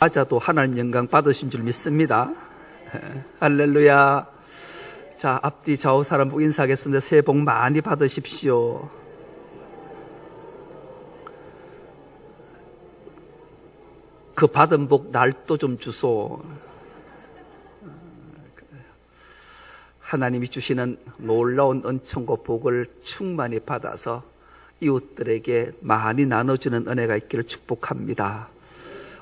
맞아도 하나님 영광 받으신 줄 믿습니다. 할렐루야. 자, 앞뒤 좌우 사람 복 인사하겠습니다. 새해 복 많이 받으십시오. 그 받은 복 날도 좀 주소. 하나님이 주시는 놀라운 은총과 복을 충만히 받아서 이웃들에게 많이 나눠주는 은혜가 있기를 축복합니다.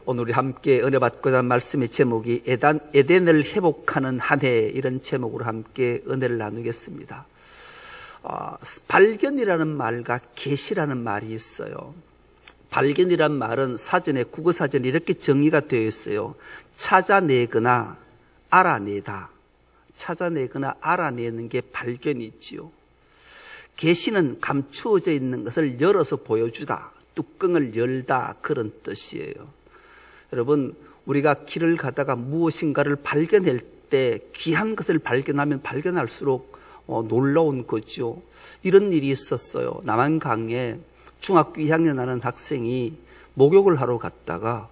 오늘 우리 함께 은혜 받고자 하는 말씀의 제목이 에덴을 회복하는 한 해, 이런 제목으로 함께 은혜를 나누겠습니다. 발견이라는 말과 계시라는 말이 있어요. 발견이란 말은 사전에, 국어사전에 이렇게 정의가 되어 있어요. 찾아내거나 알아내다. 찾아내거나 알아내는 게 발견이지요. 계시는 감추어져 있는 것을 열어서 보여주다, 뚜껑을 열다, 그런 뜻이에요. 여러분, 우리가 길을 가다가 무엇인가를 발견할 때 귀한 것을 발견하면 발견할수록 놀라운 거죠. 이런 일이 있었어요. 남한강에 중학교 2학년 하는 학생이 목욕을 하러 갔다가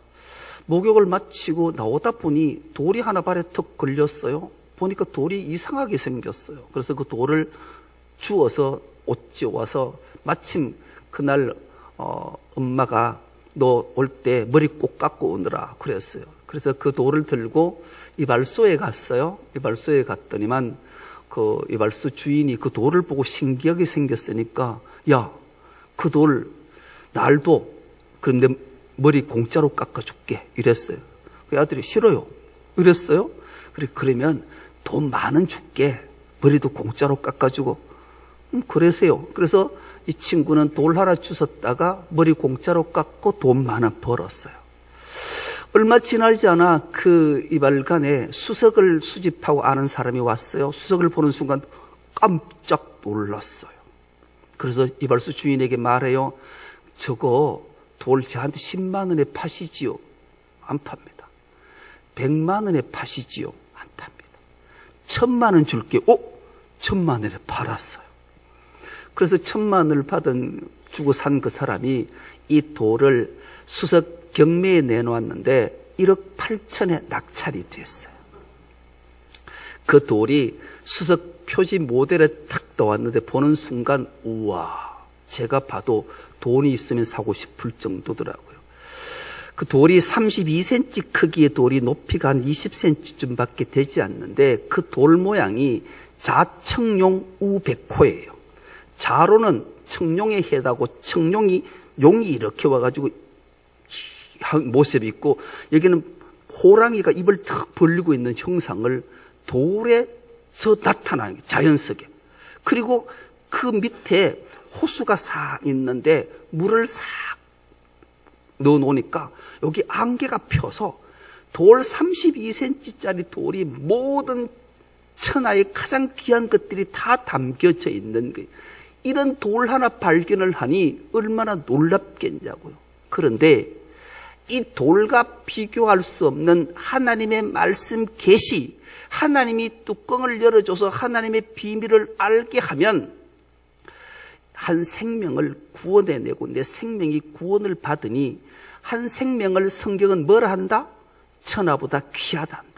목욕을 마치고 나오다 보니 돌이 하나 발에 턱 걸렸어요. 보니까 돌이 이상하게 생겼어요. 그래서 그 돌을 주워서 옷지어 와서 마침 그날 엄마가 너 올 때 머리 꼭 깎고 오느라 그랬어요. 그래서 그 돌을 들고 이발소에 갔어요. 이발소에 갔더니만 그 이발소 주인이 그 돌을 보고 신기하게 생겼으니까, 야, 그 돌 날도 그런데 머리 공짜로 깎아줄게 이랬어요. 그 아들이 싫어요 이랬어요. 그러면 돈 많은 줄게, 머리도 공짜로 깎아주고. 그러세요. 그래서 이 친구는 돌 하나 주웠다가 머리 공짜로 깎고 돈 많아 벌었어요. 얼마 지나지 않아 그 이발관에 수석을 수집하고 아는 사람이 왔어요. 수석을 보는 순간 깜짝 놀랐어요. 그래서 이발소 주인에게 말해요. 저거 돌 저한테 10만 원에 파시지요? 안 팝니다. 100만 원에 파시지요? 안 팝니다. 1000만 원 줄게요. 1000만 원에 팔았어요. 그래서 1000만 원을 주고 산 그 사람이 이 돌을 수석 경매에 내놓았는데 1억 8천에 낙찰이 됐어요. 그 돌이 수석 표지 모델에 탁 나왔는데 보는 순간, 우와, 제가 봐도 돈이 있으면 사고 싶을 정도더라고요. 그 돌이 32cm 크기의 돌이 높이가 한 20cm쯤밖에 되지 않는데 그 돌 모양이 자청용 우백호예요. 자로는 청룡에 해다고 청룡이 용이 이렇게 와가지고 모습이 있고, 여기는 호랑이가 입을 탁 벌리고 있는 형상을 돌에서 나타나는 게 자연스럽게. 그리고 그 밑에 호수가 싹 있는데 물을 싹 넣어 놓으니까 여기 안개가 펴서 돌 32cm짜리 돌이 모든 천하의 가장 귀한 것들이 다 담겨져 있는 거예요. 이런 돌 하나 발견을 하니 얼마나 놀랍겠냐고요. 그런데 이 돌과 비교할 수 없는 하나님의 말씀 계시, 하나님이 뚜껑을 열어줘서 하나님의 비밀을 알게 하면 한 생명을 구원해내고 내 생명이 구원을 받으니, 한 생명을 성경은 뭐라 한다? 천하보다 귀하다 한다.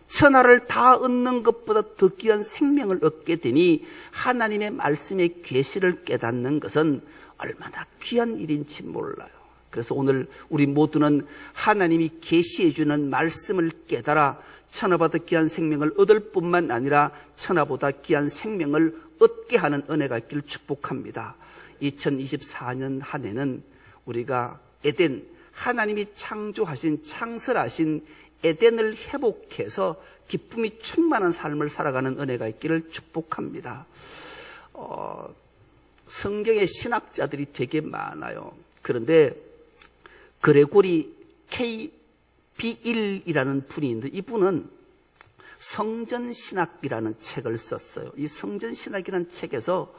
천하를 다 얻는 것보다 더 귀한 생명을 얻게 되니 하나님의 말씀의 계시를 깨닫는 것은 얼마나 귀한 일인지 몰라요. 그래서 오늘 우리 모두는 하나님이 계시해 주는 말씀을 깨달아 천하보다 귀한 생명을 얻을 뿐만 아니라 천하보다 귀한 생명을 얻게 하는 은혜가 있기를 축복합니다. 2024년 한 해는 우리가 에덴, 하나님이 창조하신, 창설하신 에덴을 회복해서 기쁨이 충만한 삶을 살아가는 은혜가 있기를 축복합니다. 성경의 신학자들이 되게 많아요. 그런데 그레고리 K.B.1이라는 분이 있는데, 이분은 성전신학이라는 책을 썼어요. 이 성전신학이라는 책에서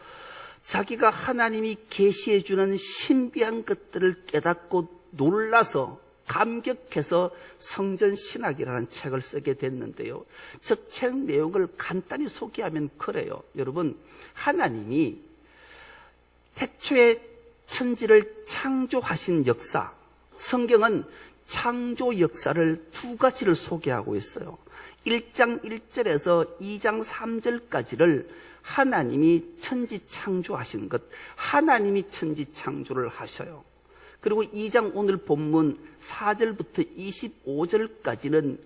자기가 하나님이 계시해 주는 신비한 것들을 깨닫고 놀라서 감격해서 성전신학이라는 책을 쓰게 됐는데요. 저 책 내용을 간단히 소개하면 그래요. 여러분, 하나님이 태초에 천지를 창조하신 역사, 성경은 창조 역사를 두 가지를 소개하고 있어요. 1장 1절에서 2장 3절까지를 하나님이 천지 창조하신 것, 하나님이 천지 창조를 하셔요. 그리고 2장 오늘 본문 4절부터 25절까지는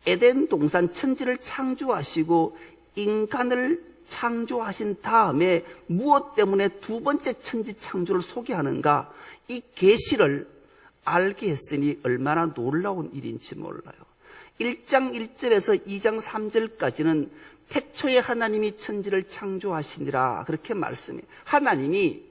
에덴 동산 천지를 창조하시고 인간을 창조하신 다음에 무엇 때문에 두 번째 천지 창조를 소개하는가, 이 계시를 알게 했으니 얼마나 놀라운 일인지 몰라요. 1장 1절에서 2장 3절까지는 태초에 하나님이 천지를 창조하시니라 그렇게 말씀해요. 하나님이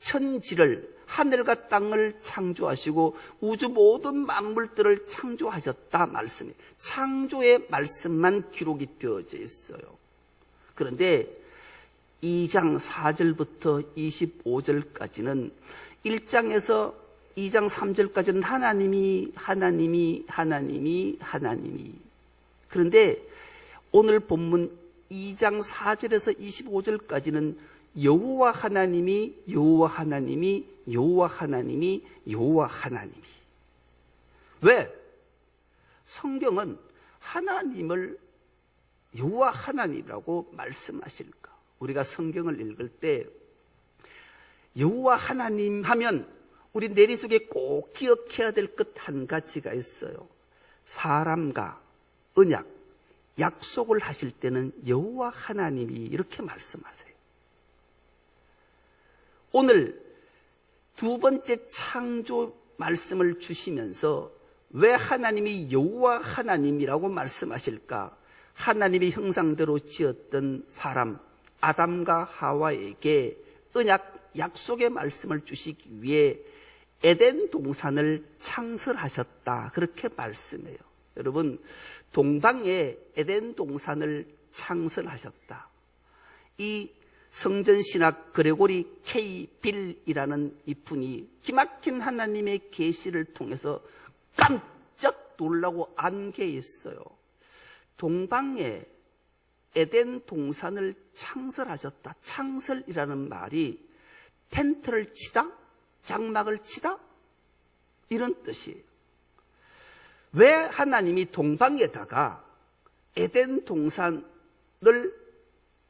천지를, 하늘과 땅을 창조하시고 우주 모든 만물들을 창조하셨다 말씀이에요. 창조의 말씀만 기록이 되어져 있어요. 그런데 2장 4절부터 25절까지는 1장에서 2장 3절까지는 하나님이. 그런데 오늘 본문 2장 4절에서 25절까지는 여호와 하나님이. 왜? 성경은 하나님을 여호와 하나님이라고 말씀하실까? 우리가 성경을 읽을 때 여호와 하나님 하면 우리 내리속에 꼭 기억해야 될 것 한 가지가 있어요. 사람과 언약, 약속을 하실 때는 여호와 하나님이 이렇게 말씀하세요. 오늘 두 번째 창조 말씀을 주시면서 왜 하나님이 여호와 하나님이라고 말씀하실까? 하나님의 형상대로 지었던 사람 아담과 하와에게 언약, 약속의 말씀을 주시기 위해 에덴 동산을 창설하셨다 그렇게 말씀해요. 여러분, 동방에 에덴 동산을 창설하셨다. 이 성전신학 그레고리 K 빌이라는 이분이 기막힌 하나님의 계시를 통해서 깜짝 놀라고 안 게 있어요. 동방에 에덴 동산을 창설하셨다. 창설이라는 말이 텐트를 치다, 장막을 치다 이런 뜻이에요. 왜 하나님이 동방에다가 에덴 동산을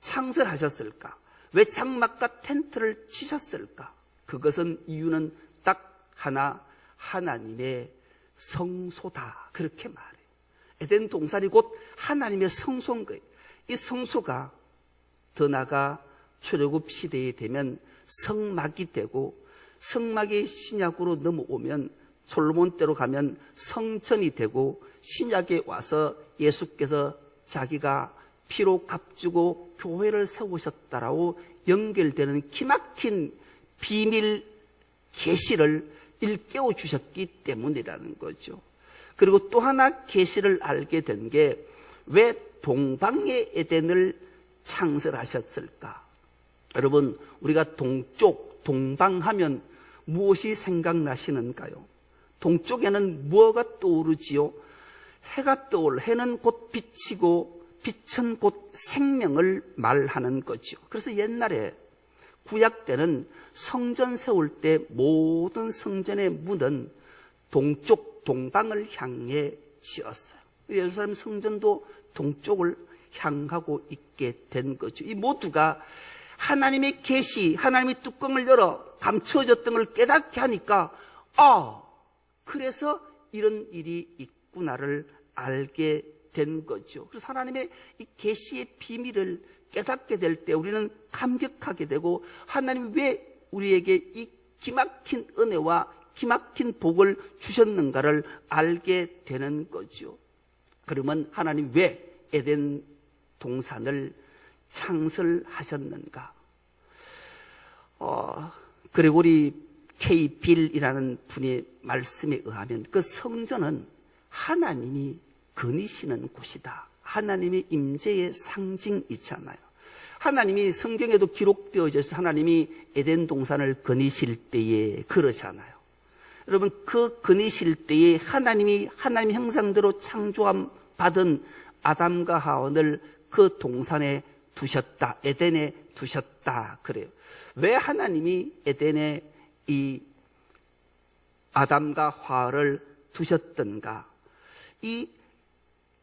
창설하셨을까? 왜 장막과 텐트를 치셨을까? 그것은 이유는 딱 하나, 하나님의 성소다 그렇게 말해요. 에덴 동산이 곧 하나님의 성소인 거예요. 이 성소가 더 나아가 출애굽 시대에 되면 성막이 되고, 성막이 신약으로 넘어오면 솔로몬 때로 가면 성전이 되고, 신약에 와서 예수께서 자기가 피로 값주고 교회를 세우셨다라고 연결되는 기막힌 비밀 계시를 일깨워 주셨기 때문이라는 거죠. 그리고 또 하나 계시를 알게 된 게 왜 동방의 에덴을 창설하셨을까? 여러분, 우리가 동쪽, 동방하면 무엇이 생각나시는가요? 동쪽에는 뭐가 떠오르지요? 해가 떠올, 해는 곧 빛이고 빛은 곧 생명을 말하는 거죠. 그래서 옛날에 구약 때는 성전 세울 때 모든 성전의 문은 동쪽, 동방을 향해 지었어요. 예루살렘 성전도 동쪽을 향하고 있게 된 거죠. 이 모두가 하나님의 계시, 하나님의 뚜껑을 열어 감춰졌던 걸 깨닫게 하니까 그래서 이런 일이 있구나를 알게 된 거죠. 그래서 하나님의 이 계시의 비밀을 깨닫게 될 때 우리는 감격하게 되고, 하나님이 왜 우리에게 이 기막힌 은혜와 기막힌 복을 주셨는가를 알게 되는 거죠. 그러면 하나님 왜 에덴 동산을 창설하셨는가? 그레고리 K 빌이라는 분의 말씀에 의하면 그 성전은 하나님이 거니시는 곳이다. 하나님의 임재의 상징이잖아요. 하나님이 성경에도 기록되어져서 하나님이 에덴 동산을 거니실 때에 그러잖아요. 여러분, 그 거니실 때에 하나님의 형상대로 창조함 받은 아담과 하와를 그 동산에 두셨다. 에덴에 두셨다. 그래요. 왜 하나님이 에덴에 이 아담과 하와를 두셨던가? 이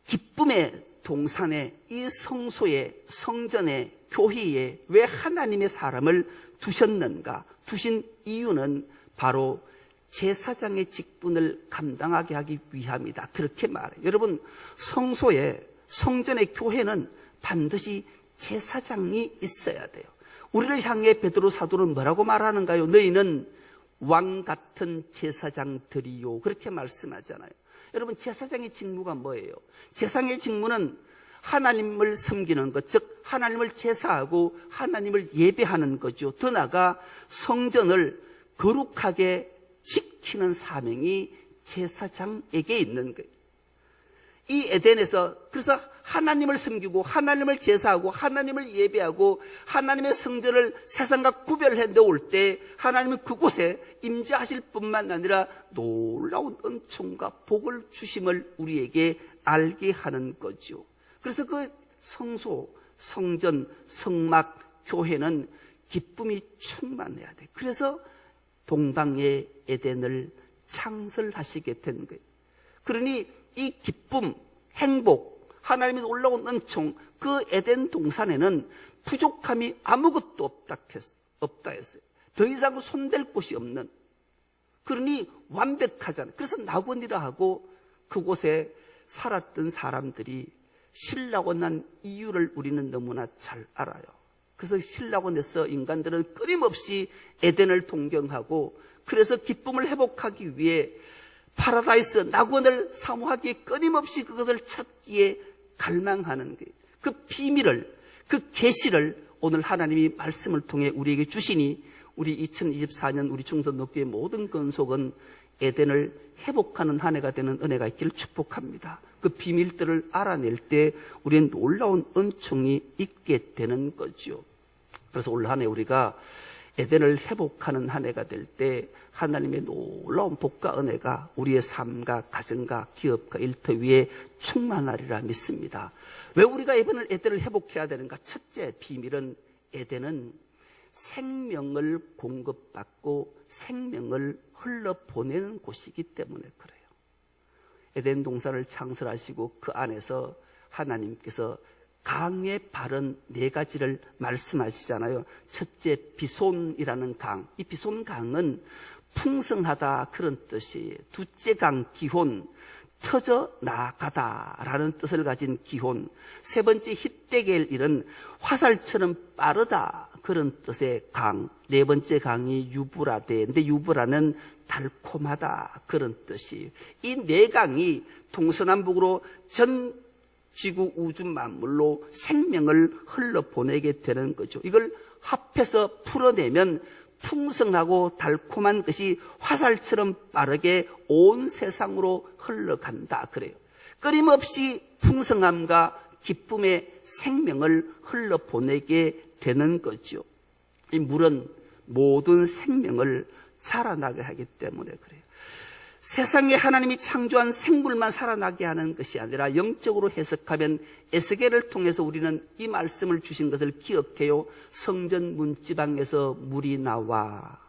기쁨의 동산에, 이 성소에, 성전에, 교회에 왜 하나님의 사람을 두셨는가? 두신 이유는 바로 제사장의 직분을 감당하게 하기 위함이다. 그렇게 말해요. 여러분, 성소에, 성전의 교회는 반드시 제사장이 있어야 돼요. 우리를 향해 베드로 사도는 뭐라고 말하는가요? 너희는 왕 같은 제사장들이요. 그렇게 말씀하잖아요. 여러분, 제사장의 직무가 뭐예요? 제사장의 직무는 하나님을 섬기는 것, 즉 하나님을 제사하고 하나님을 예배하는 거죠. 더 나아가 성전을 거룩하게 지키는 사명이 제사장에게 있는 거예요. 이 에덴에서 그래서 하나님을 섬기고 하나님을 제사하고 하나님을 예배하고 하나님의 성전을 세상과 구별해 놓을 때 하나님은 그곳에 임재하실 뿐만 아니라 놀라운 은총과 복을 주심을 우리에게 알게 하는 거죠. 그래서 그 성소, 성전, 성막, 교회는 기쁨이 충만해야 돼. 그래서 동방의 에덴을 창설하시게 된 거예요. 그러니 이 기쁨, 행복, 하나님의 놀라운 은총, 그 에덴 동산에는 부족함이 아무것도 없다 했어요. 더 이상 손댈 곳이 없는. 그러니 완벽하잖아요. 그래서 낙원이라 하고 그곳에 살았던 사람들이 신락원한 이유를 우리는 너무나 잘 알아요. 그래서 신락원에서 인간들은 끊임없이 에덴을 동경하고 그래서 기쁨을 회복하기 위해 파라다이스, 낙원을 사모하기에 끊임없이 그것을 찾기에 갈망하는 거예요. 그 비밀을, 그 계시를 오늘 하나님이 말씀을 통해 우리에게 주시니 우리 2024년 우리 충성독교의 모든 건속은 에덴을 회복하는 한 해가 되는 은혜가 있기를 축복합니다. 그 비밀들을 알아낼 때 우리는 놀라운 은총이 있게 되는 거죠. 그래서 올 한 해 우리가 에덴을 회복하는 한 해가 될 때 하나님의 놀라운 복과 은혜가 우리의 삶과 가정과 기업과 일터 위에 충만하리라 믿습니다. 왜 우리가 에덴을 회복해야 되는가? 첫째 비밀은 에덴은 생명을 공급받고 생명을 흘러보내는 곳이기 때문에 그래요. 에덴 동산을 창설하시고 그 안에서 하나님께서 강의 바른 네 가지를 말씀하시잖아요. 첫째, 비손이라는 강. 이 비손 강은 풍성하다 그런 뜻이에요. 둘째 강, 기혼, 터져 나가다라는 뜻을 가진 기혼. 세 번째, 히데겔일은 화살처럼 빠르다 그런 뜻의 강. 네 번째 강이 유브라데인데 유브라는 달콤하다 그런 뜻이에요. 이 네 강이 동서남북으로 전 지구 우주 만물로 생명을 흘러보내게 되는 거죠. 이걸 합해서 풀어내면 풍성하고 달콤한 것이 화살처럼 빠르게 온 세상으로 흘러간다 그래요. 끊임없이 풍성함과 기쁨의 생명을 흘러보내게 되는 거죠. 이 물은 모든 생명을 자라나게 하기 때문에 그래요. 세상에 하나님이 창조한 생물만 살아나게 하는 것이 아니라 영적으로 해석하면 에스겔을 통해서 우리는 이 말씀을 주신 것을 기억해요. 성전 문지방에서 물이 나와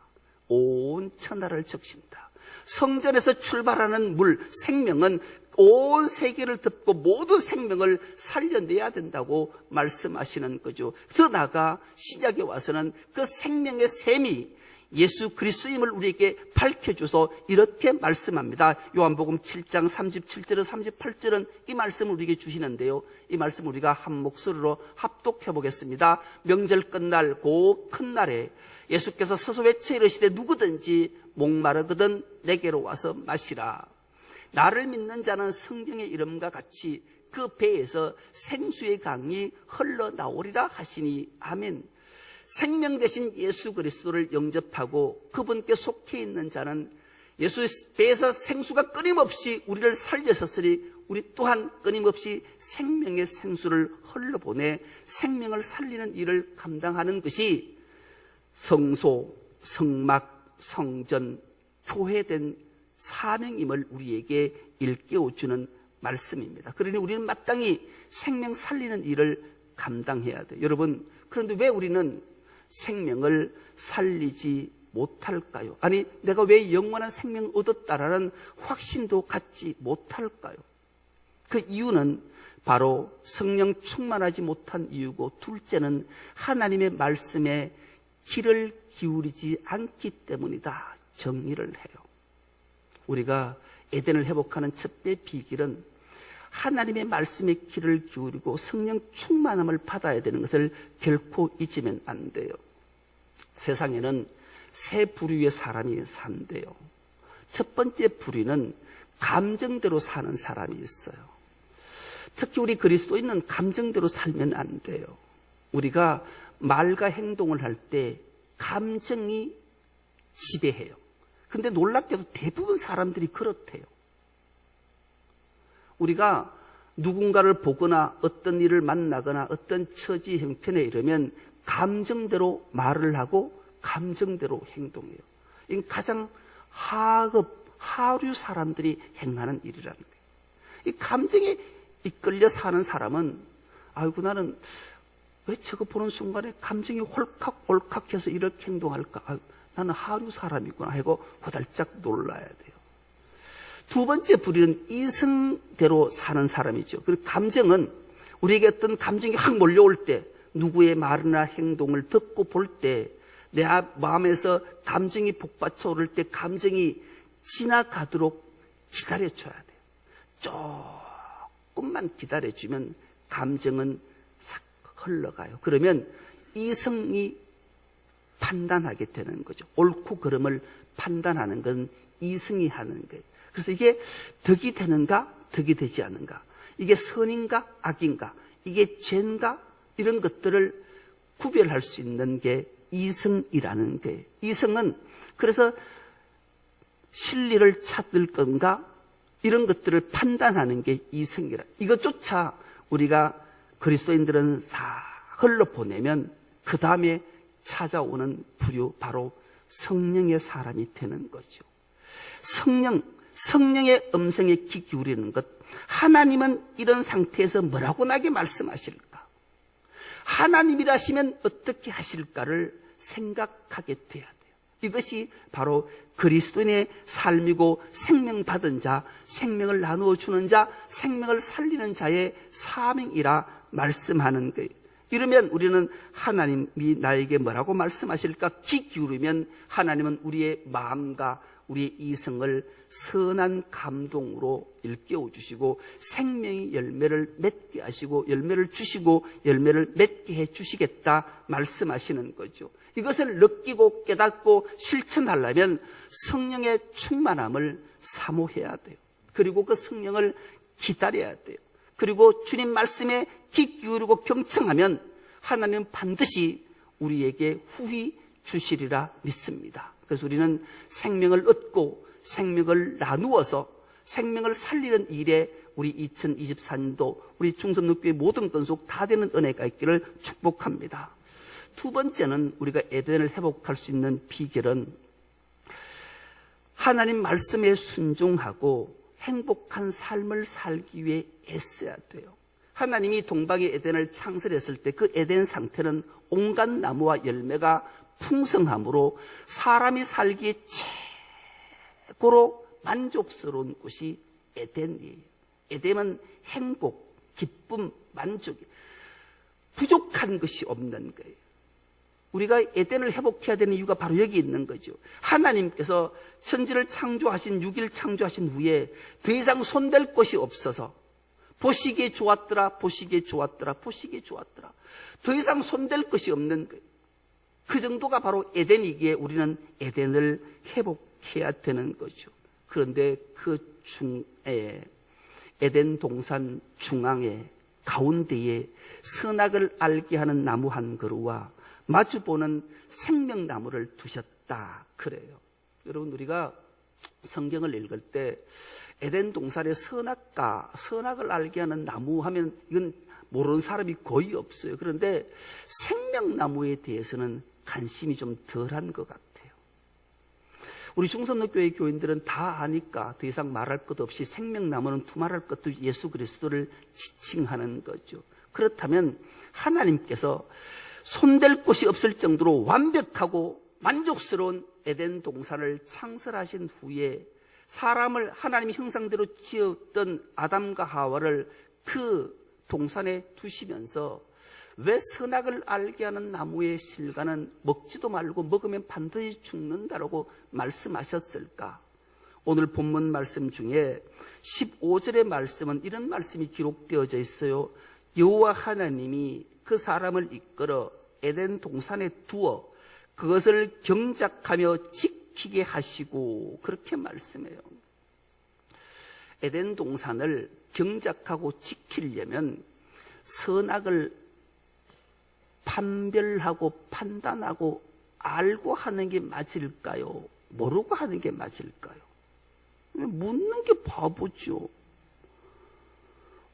온 천하를 적신다. 성전에서 출발하는 물, 생명은 온 세계를 덮고 모든 생명을 살려내야 된다고 말씀하시는 거죠. 더 나아가 신약에 와서는 그 생명의 샘이 예수 그리스도임을 우리에게 밝혀줘서 이렇게 말씀합니다. 요한복음 7장 37절에서 38절은 이 말씀을 우리에게 주시는데요. 이 말씀을 우리가 한 목소리로 합독해 보겠습니다. 명절 끝날 그 큰 날에 예수께서 서서 외쳐 이르시되 누구든지 목마르거든 내게로 와서 마시라. 나를 믿는 자는 성경의 이름과 같이 그 배에서 생수의 강이 흘러나오리라 하시니 아멘. 생명 되신 예수 그리스도를 영접하고 그분께 속해 있는 자는 예수의 배에서 생수가 끊임없이 우리를 살려셨으니 우리 또한 끊임없이 생명의 생수를 흘러보내 생명을 살리는 일을 감당하는 것이 성소, 성막, 성전, 교회된 사명임을 우리에게 일깨워주는 말씀입니다. 그러니 우리는 마땅히 생명 살리는 일을 감당해야 돼요. 여러분, 그런데 왜 우리는 생명을 살리지 못할까요? 아니, 내가 왜 영원한 생명을 얻었다라는 확신도 갖지 못할까요? 그 이유는 바로 성령 충만하지 못한 이유고, 둘째는 하나님의 말씀에 귀를 기울이지 않기 때문이다. 정리를 해요. 우리가 에덴을 회복하는 첫째 비결은 하나님의 말씀에 귀를 기울이고 성령 충만함을 받아야 되는 것을 결코 잊으면 안 돼요. 세상에는 세 부류의 사람이 산대요. 첫 번째 부류는 감정대로 사는 사람이 있어요. 특히 우리 그리스도인은 감정대로 살면 안 돼요. 우리가 말과 행동을 할 때 감정이 지배해요. 근데 놀랍게도 대부분 사람들이 그렇대요. 우리가 누군가를 보거나 어떤 일을 만나거나 어떤 처지 형편에 이르면 감정대로 말을 하고 감정대로 행동해요. 이건 가장 하류 사람들이 행하는 일이라는 거예요. 이 감정에 이끌려 사는 사람은, 아이고, 나는 왜 저거 보는 순간에 감정이 홀칵홀칵해서 이렇게 행동할까? 아이고, 나는 하류 사람이구나 하고 후달짝 놀라야 돼요. 두 번째 부류는 이성대로 사는 사람이죠. 그 감정은 우리에게 어떤 감정이 확 몰려올 때, 누구의 말이나 행동을 듣고 볼 때, 내 마음에서 감정이 복받쳐 오를 때 감정이 지나가도록 기다려줘야 돼요. 조금만 기다려주면 감정은 싹 흘러가요. 그러면 이성이 판단하게 되는 거죠. 옳고 그름을 판단하는 건 이성이 하는 거예요. 그래서 이게 덕이 되는가, 덕이 되지 않는가, 이게 선인가, 악인가, 이게 죄인가, 이런 것들을 구별할 수 있는 게 이성이라는 거예요. 이성은 그래서 진리를 찾을 건가, 이런 것들을 판단하는 게 이성이라. 이것조차 우리가 그리스도인들은 다 흘러보내면 그 다음에 찾아오는 부류, 바로 성령의 사람이 되는 거죠. 성령의 음성에 귀 기울이는 것. 하나님은 이런 상태에서 뭐라고 나에게 말씀하실까? 하나님이라시면 어떻게 하실까를 생각하게 돼야 돼요. 이것이 바로 그리스도인의 삶이고, 생명 받은 자, 생명을 나누어 주는 자, 생명을 살리는 자의 사명이라 말씀하는 거예요. 이러면 우리는 하나님이 나에게 뭐라고 말씀하실까? 귀 기울이면 하나님은 우리의 마음과 우리의 이성을 선한 감동으로 일깨워 주시고, 생명의 열매를 맺게 하시고, 열매를 주시고, 열매를 맺게 해 주시겠다 말씀하시는 거죠. 이것을 느끼고 깨닫고 실천하려면 성령의 충만함을 사모해야 돼요. 그리고 그 성령을 기다려야 돼요. 그리고 주님 말씀에 귀 기울이고 경청하면 하나님은 반드시 우리에게 후히 주시리라 믿습니다. 그래서 우리는 생명을 얻고 생명을 나누어서 생명을 살리는 일에 우리 2024년도 우리 충성로교회 모든 건속 다 되는 은혜가 있기를 축복합니다. 두 번째는 우리가 에덴을 회복할 수 있는 비결은 하나님 말씀에 순종하고 행복한 삶을 살기 위해 애써야 돼요. 하나님이 동방의 에덴을 창설했을 때 그 에덴 상태는 온갖 나무와 열매가 풍성함으로 사람이 살기에 최고로 만족스러운 곳이 에덴이에요. 에덴은 행복, 기쁨, 만족이 부족한 것이 없는 거예요. 우리가 에덴을 회복해야 되는 이유가 바로 여기 있는 거죠. 하나님께서 천지를 창조하신 6일 창조하신 후에 더 이상 손댈 것이 없어서 보시기에 좋았더라, 보시기에 좋았더라, 보시기에 좋았더라. 더 이상 손댈 것이 없는 거예요. 그 정도가 바로 에덴이기에 우리는 에덴을 회복해야 되는 거죠. 그런데 그 중에 에덴 동산 중앙에 가운데에 선악을 알게 하는 나무 한 그루와 마주보는 생명나무를 두셨다 그래요. 여러분, 우리가 성경을 읽을 때 에덴 동산의 선악을 알게 하는 나무 하면 이건 모르는 사람이 거의 없어요. 그런데 생명나무에 대해서는 관심이 좀 덜한 것 같아요. 우리 충성로교회 교인들은 다 아니까 더 이상 말할 것 없이 생명나무는 두말할 것도 예수 그리스도를 지칭하는 거죠. 그렇다면 하나님께서 손댈 곳이 없을 정도로 완벽하고 만족스러운 에덴 동산을 창설하신 후에 사람을 하나님의 형상대로 지었던 아담과 하와를 그 동산에 두시면서 왜 선악을 알게 하는 나무의 실과는 먹지도 말고 먹으면 반드시 죽는다라고 말씀하셨을까? 오늘 본문 말씀 중에 15절의 말씀은 이런 말씀이 기록되어져 있어요. 여호와 하나님이 그 사람을 이끌어 에덴 동산에 두어 그것을 경작하며 지키게 하시고, 그렇게 말씀해요. 에덴 동산을 경작하고 지키려면 선악을 판별하고 판단하고 알고 하는 게 맞을까요? 모르고 하는 게 맞을까요? 묻는 게 바보죠.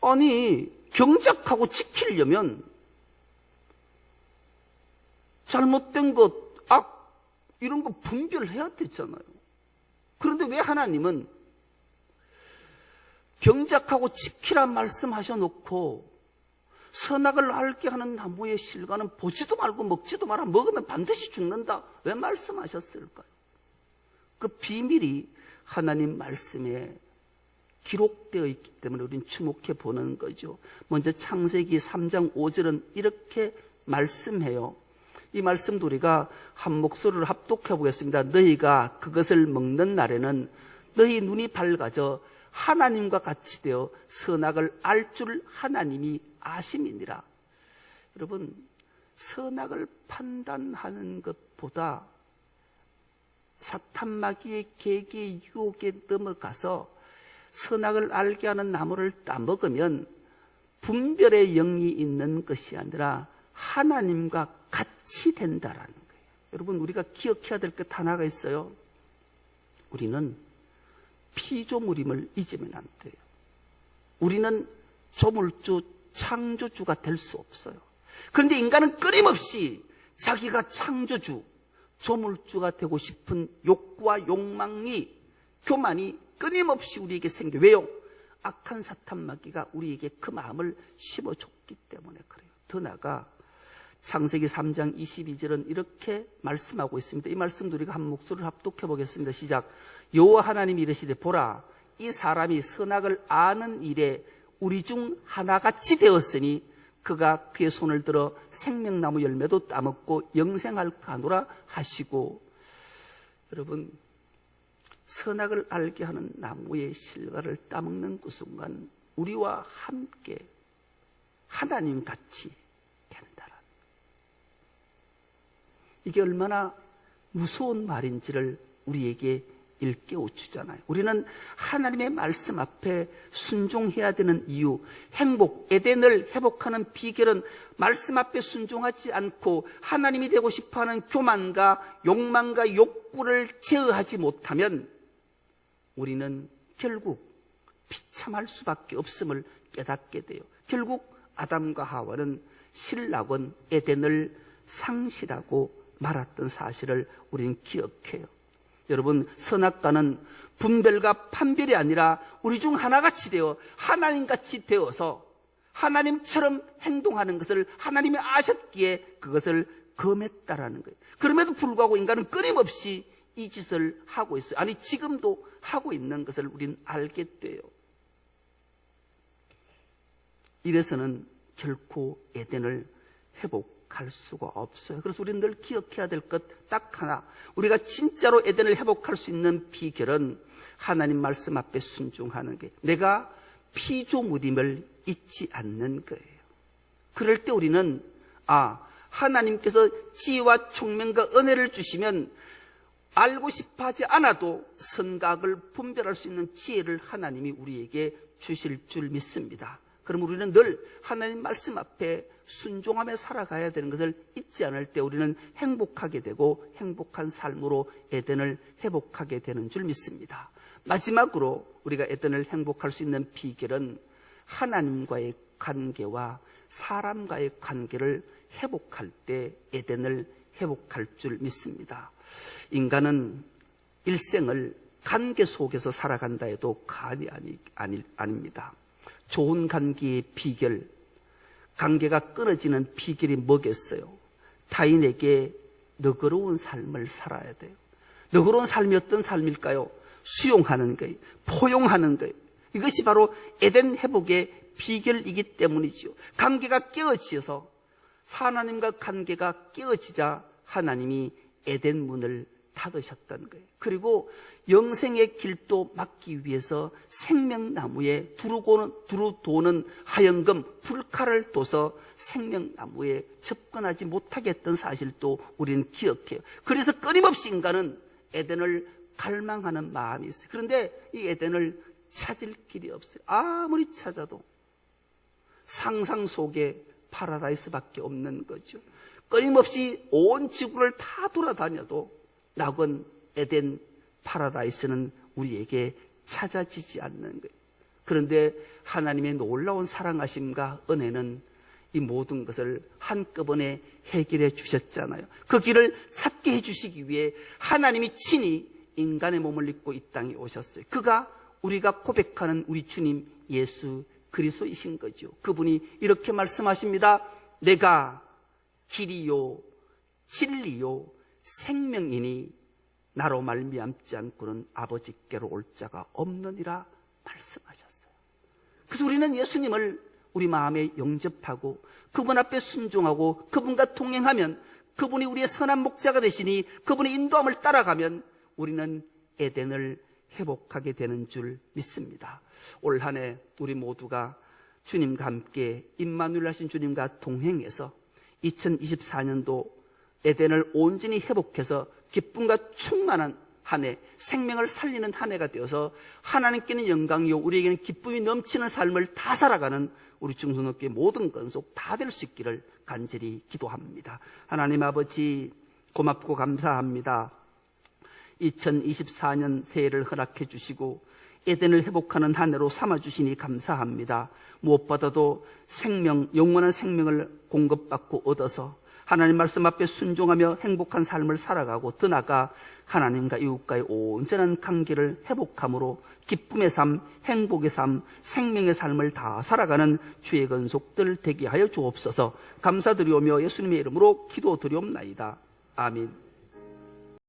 아니, 경작하고 지키려면 잘못된 것, 악, 이런 거 분별해야 되잖아요. 그런데 왜 하나님은 경작하고 지키란 말씀하셔놓고 선악을 알게 하는 나무의 실과는 보지도 말고 먹지도 마라, 먹으면 반드시 죽는다, 왜 말씀하셨을까요? 그 비밀이 하나님 말씀에 기록되어 있기 때문에 우리는 주목해 보는 거죠. 먼저 창세기 3장 5절은 이렇게 말씀해요. 이 말씀도 우리가 한 목소리로 합독해 보겠습니다. 너희가 그것을 먹는 날에는 너희 눈이 밝아져 하나님과 같이 되어 선악을 알 줄 하나님이 아심이니라. 여러분, 선악을 판단하는 것보다 사탄 마귀의 계기의 유혹에 넘어가서 선악을 알게 하는 나무를 따먹으면 분별의 영이 있는 것이 아니라 하나님과 같이 된다라는 거예요. 여러분, 우리가 기억해야 될 것 하나가 있어요. 우리는 피조물임을 잊으면 안 돼요. 우리는 조물주, 창조주가 될 수 없어요. 그런데 인간은 끊임없이 자기가 창조주, 조물주가 되고 싶은 욕구와 욕망이, 교만이 끊임없이 우리에게 생겨. 왜요? 악한 사탄 마귀가 우리에게 그 마음을 심어줬기 때문에 그래요. 더 나아가 창세기 3장 22절은 이렇게 말씀하고 있습니다. 이 말씀도 우리가 한 목소리를 합독해 보겠습니다. 시작. 여호와 하나님이 이르시되 보라, 이 사람이 선악을 아는 일에 우리 중 하나같이 되었으니 그가 그의 손을 들어 생명나무 열매도 따먹고 영생할까 하노라 하시고. 여러분, 선악을 알게 하는 나무의 실과를 따먹는 그 순간 우리와 함께 하나님같이 된다라. 이게 얼마나 무서운 말인지를 우리에게 일깨워주잖아요. 우리는 하나님의 말씀 앞에 순종해야 되는 이유, 행복, 에덴을 회복하는 비결은 말씀 앞에 순종하지 않고 하나님이 되고 싶어하는 교만과 욕망과 욕구를 제어하지 못하면 우리는 결국 비참할 수밖에 없음을 깨닫게 돼요. 결국 아담과 하와는 신락원 에덴을 상실하고 말았던 사실을 우리는 기억해요. 여러분, 선악과는 분별과 판별이 아니라 우리 중 하나같이 되어 하나님같이 되어서 하나님처럼 행동하는 것을 하나님이 아셨기에 그것을 금했다라는 거예요. 그럼에도 불구하고 인간은 끊임없이 이 짓을 하고 있어요. 아니, 지금도 하고 있는 것을 우리는 알게 돼요. 이래서는 결코 에덴을 회복할 수가 없어요. 그래서 우리는 늘 기억해야 될 것 딱 하나, 우리가 진짜로 에덴을 회복할 수 있는 비결은 하나님 말씀 앞에 순종하는 게, 내가 피조물임을 잊지 않는 거예요. 그럴 때 우리는 하나님께서 지혜와 총명과 은혜를 주시면 알고 싶어 하지 않아도 선악을 분별할 수 있는 지혜를 하나님이 우리에게 주실 줄 믿습니다. 그럼 우리는 늘 하나님 말씀 앞에 순종하며 살아가야 되는 것을 잊지 않을 때 우리는 행복하게 되고 행복한 삶으로 에덴을 회복하게 되는 줄 믿습니다. 마지막으로 우리가 에덴을 행복할 수 있는 비결은 하나님과의 관계와 사람과의 관계를 회복할 때 에덴을 회복할 줄 믿습니다. 인간은 일생을 관계 속에서 살아간다 해도 과언이 아닙니다. 좋은 관계의 비결, 관계가 끊어지는 비결이 뭐겠어요? 타인에게 너그러운 삶을 살아야 돼요. 너그러운 삶이 어떤 삶일까요? 수용하는 거예요. 포용하는 거예요. 이것이 바로 에덴 회복의 비결이기 때문이지요. 관계가 깨어지어서 하나님과 관계가 깨어지자 하나님이 에덴 문을 닫으셨던 거예요. 그리고 영생의 길도 막기 위해서 생명나무에 두루 도는 하얀금 불칼을 둬서 생명나무에 접근하지 못하게 했던 사실도 우리는 기억해요. 그래서 끊임없이 인간은 에덴을 갈망하는 마음이 있어요. 그런데 이 에덴을 찾을 길이 없어요. 아무리 찾아도 상상 속에 파라다이스밖에 없는 거죠. 끊임없이 온 지구를 다 돌아다녀도 낙원 에덴 파라다이스는 우리에게 찾아지지 않는 거예요. 그런데 하나님의 놀라운 사랑하심과 은혜는 이 모든 것을 한꺼번에 해결해 주셨잖아요. 그 길을 찾게 해주시기 위해 하나님이 친히 인간의 몸을 입고 이 땅에 오셨어요. 그가 우리가 고백하는 우리 주님 예수 그리스도이신 거죠. 그분이 이렇게 말씀하십니다. 내가 길이요 진리요 생명이니 나로 말미암지 않고는 아버지께로 올 자가 없느니라 말씀하셨어요. 그래서 우리는 예수님을 우리 마음에 영접하고 그분 앞에 순종하고 그분과 동행하면 그분이 우리의 선한 목자가 되시니 그분의 인도함을 따라가면 우리는 에덴을 회복하게 되는 줄 믿습니다. 올 한 해 우리 모두가 주님과 함께 임마누엘 하신 주님과 동행해서 2024년도 에덴을 온전히 회복해서 기쁨과 충만한 한 해, 생명을 살리는 한 해가 되어서 하나님께는 영광이요 우리에게는 기쁨이 넘치는 삶을 다 살아가는 우리 중성교회 모든 건속 다 될 수 있기를 간절히 기도합니다. 하나님 아버지 고맙고 감사합니다. 2024년 새해를 허락해 주시고 에덴을 회복하는 한 해로 삼아주시니 감사합니다. 무엇보다도 생명, 영원한 생명을 공급받고 얻어서 하나님 말씀 앞에 순종하며 행복한 삶을 살아가고 더 나아가 하나님과 이웃과의 온전한 관계를 회복함으로 기쁨의 삶, 행복의 삶, 생명의 삶을 다 살아가는 주의 건속들 되게 하여 주옵소서. 감사드리오며 예수님의 이름으로 기도드리옵나이다. 아멘.